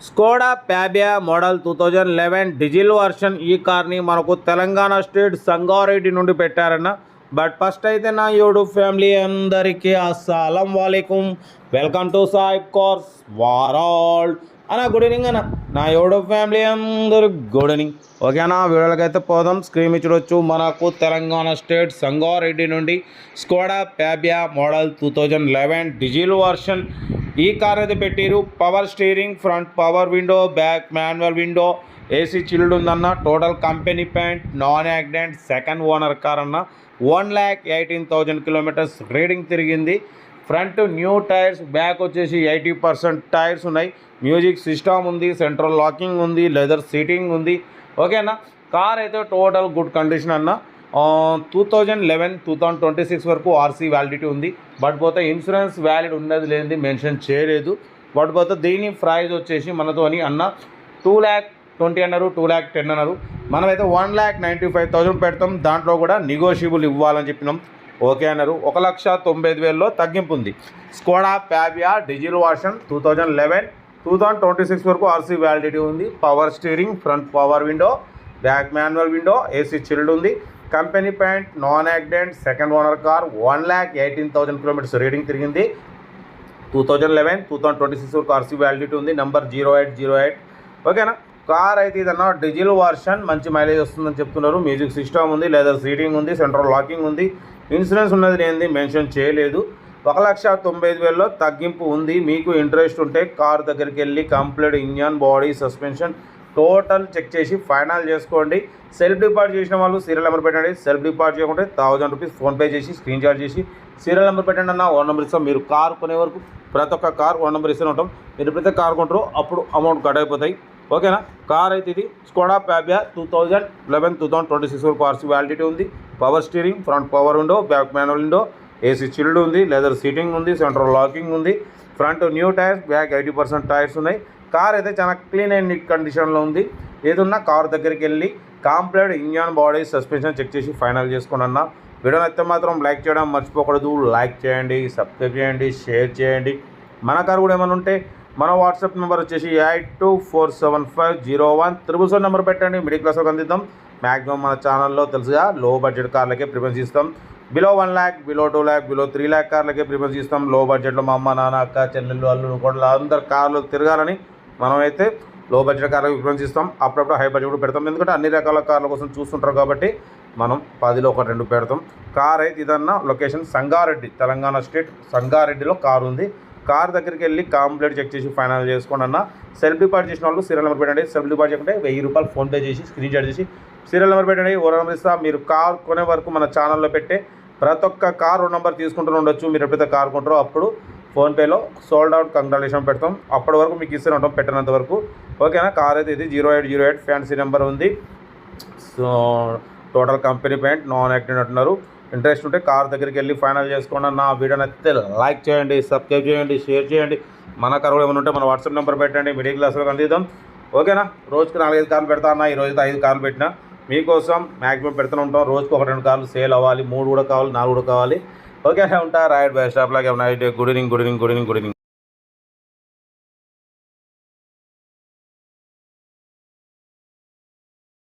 Skoda Fabia model 2011 diesel version ఈ కార్ని మనకు తెలంగాణ స్టేట్ సంగారెడ్డి నుండి పెట్టారన్న. బట్ ఫస్ట్ అయితే నా యూట్యూబ్ ఫ్యామిలీ అందరికీ అస్సలం వాలేకుం, వెల్కమ్ టు సాయిబ్ కార్స్ వరల్డ్ అన్న. గుడ్ ఈవినింగ్ అన్న. నా యూట్యూబ్ ఫ్యామిలీ అందరు గుడ్ ఈవినింగ్. ఓకేనా, వీడియోలకి అయితే పోదాం. స్క్రీన్ చూడొచ్చు, మనకు తెలంగాణ స్టేట్ సంగారెడ్డి నుండి Skoda Fabia model 2011 diesel version ఈ కార్ అయితే పెట్టారు. Power steering, front power window, back manual window, AC chilled ఉందన్న. Total company paint, non accident, second owner car అన్న. 1,18,000 కిలోమీటర్స్ రీడింగ్ తిరిగింది. ఫ్రంట్ న్యూ టైర్స్, బ్యాక్ వచ్చేసి 80% tyres ఉన్నాయి. Music system ఉంది, central locking ఉంది, లెదర్ సీటింగ్ ఉంది. ఓకేనా, car అయితే టోటల్ గుడ్ కండిషన్ అన్న. 2011-2026 వరకు ఆర్సీ వ్యాలిడిటీ ఉంది. బట్ పోతే ఇన్సూరెన్స్ వ్యాలిడ్ ఉన్నది లేనిది మెన్షన్ చేయలేదు. బట్ పోతే దీని ప్రైజ్ వచ్చేసి మనతోని అన్న 2,20,000 అన్నారు, 2,10,000 అన్నారు. మనమైతే 1,95,000 పెడతాం. దాంట్లో కూడా నెగోషియబుల్ ఇవ్వాలని చెప్పినాం. ఓకే అన్నారు. 1,95,000లో తగ్గింపు ఉంది. స్కోడా ఫ్యాబియా డీజిల్ వర్షన్ 2011-2026 వరకు ఆర్సీ వ్యాలిడిటీ ఉంది. Power steering, front power window, back manual window, AC chilled ఉంది. Company paint, non accident, second owner car. 1,18,000 kilometres reading తిరిగింది. 2011-2026 వరకు ఆర్సీ వ్యాలిడిటీ ఉంది. నెంబర్ 0808. ఓకేనా, కార్ అయితే ఇదన్నా డీజిల్ వర్షన్, మంచి మైలేజ్ వస్తుందని చెప్తున్నారు. మ్యూజిక్ సిస్టమ్ ఉంది, లెదర్ సీటింగ్ ఉంది, సెంట్రల్ లాకింగ్ ఉంది. ఇన్సూరెన్స్ ఉన్నది లేనిది మెన్షన్ చేయలేదు. 1,95,000లో తగ్గింపు ఉంది. మీకు ఇంట్రెస్ట్ ఉంటే కార్ దగ్గరికి వెళ్ళి complete engine, body, suspension total check చేసి ఫైనల్ చేసుకోండి. సెల్ఫ్ డిపాజిట్ చేసిన వాళ్ళు సీరియల్ నెంబర్ పెట్టండి. సెల్ఫ్ డిపాజిట్ చేయకుంటే 1,000 రూపీస్ ఫోన్పే చేసి స్క్రీన్ షాట్ చేసి సీరియల్ నెంబర్ పెట్టండి అన్న. 1 నెంబర్ ఇస్తాం. మీరు కార్ కొనే వరకు ప్రతి ఒక్క కార్ 1 నెంబర్ ఇస్తూనే ఉంటాం. మీరు ఎప్పుడైతే కార్ కొంటారో అప్పుడు అమౌంట్ కట్ అయిపోతాయి. ఓకేనా, కార్ అయితే ఇది స్కోడా ఫ్యాబియా 2011-2026 వరకు ఆర్సీ వ్యాలిడిటీ ఉంది. Power steering, front power window, back manual window, AC chilled ఉంది, లెదర్ సీటింగ్ ఉంది, సెంట్రల్ లాకింగ్ ఉంది. Front new tyres, back 80% tyres ఉన్నాయి. కార్ అయితే చాలా క్లీన్ అండ్ నీట్ కండిషన్లో ఉంది. ఏదున్నా కార్ దగ్గరికి వెళ్ళి complete engine, body, suspension check చేసి ఫైనల్ చేసుకోండి అన్న. వీడియో నచ్చితే మాత్రం లైక్ చేయడం మర్చిపోకూడదు. లైక్ చేయండి, సబ్స్క్రైబ్ చేయండి, షేర్ చేయండి. మన కార్ కూడా ఏమైనా ఉంటే మన వాట్సాప్ నెంబర్ వచ్చేసి 8247501777 నెంబర్ పెట్టండి. మిడిల్ క్లాస్ వరకు అందిద్దాం. మ్యాక్సిమం మన ఛానల్లో తెలుసుగా లో బడ్జెట్ కార్లకే ప్రిఫరెన్స్ ఇస్తాం. Below 1 lakh, below 2 lakh, below 3 lakh కార్లకే ప్రిఫరెన్స్ ఇస్తాం. లో బడ్జెట్లో మా అమ్మ, నాన్న, అక్క, చెల్లెళ్ళు, అల్లుడు, కోడలు అందరు కార్లు తిరగాలని మనమైతే లో బడ్జెట్ కార్లకు ప్రిఫరెన్స్ ఇస్తాం. అప్పుడప్పుడు హై బడ్జెట్ కూడా పెడతాం. ఎందుకంటే అన్ని రకాల కార్ల కోసం చూస్తుంటారు కాబట్టి మనం 10లో 1-2 పెడతాం. కార్ అయితే ఇదన్నా లొకేషన్ సంగారెడ్డి, తెలంగాణ స్టేట్ సంగారెడ్డిలో కార్ ఉంది. కార్ దగ్గరికి వెళ్ళి కంప్లీట్ చెక్ చేసి ఫైనల్ చేసుకోండి అన్న. సెల్ఫ్ డిపాజిట్ చేసిన వాళ్ళు సీరియల్ నెంబర్ పెట్టండి. సెల్ఫ్ డిపాజిట్ చేయకుంటే 1,000 రూపాయలు ఫోన్పే చేసి స్క్రీన్ షాట్ చేసి సీరియల్ నెంబర్ పెట్టండి. 1 నెంబర్ ఇస్తా. మీరు కార్ కొనే వరకు మన ఛానల్లో పెట్టే ప్రతి ఒక్క కార్ 2 నెంబర్ తీసుకుంటూ ఉండొచ్చు. మీరు ఎప్పుడైతే కార్ కొంటారో అప్పుడు ఫోన్పేలో సోల్డ్ అవుట్ కంగ్రాచులేషన్ పెడతాం. అప్పటి వరకు మీకు ఇస్తూనే ఉంటాం పెట్టినంత వరకు. ఓకేనా, కార్ అయితే ఇది 0808 ఫ్యాన్సీ నెంబర్ ఉంది. So total company paint, non accident అంటున్నారు. ఇంట్రెస్ట్ ఉంటే కార్ దగ్గరికి వెళ్ళి ఫైనల్ చేసుకోండి. నా వీడియో నచ్చితే లైక్ చేయండి, సబ్స్క్రైబ్ చేయండి, షేర్ చేయండి. మన కార్ కూడా ఏమైనా ఉంటే మన వాట్సాప్ నెంబర్ పెట్టండి. మిడిల్ క్లాస్లో అందిద్దాం. ఓకేనా, రోజుకి 4-5 కార్లు పెడతా అన్న. ఈ రోజు 5 కార్లు పెట్టినా మీకోసం మ్యాక్సిమం పెడుతూనే ఉంటాం. రోజుకి 1-2 కార్లు సేల్ అవ్వాలి. 3 కూడా కావాలి, 4 కూడా కావాలి. ఓకేనా, ఉంటా. రైట్ బై స్టాప్ లాగా. Good evening.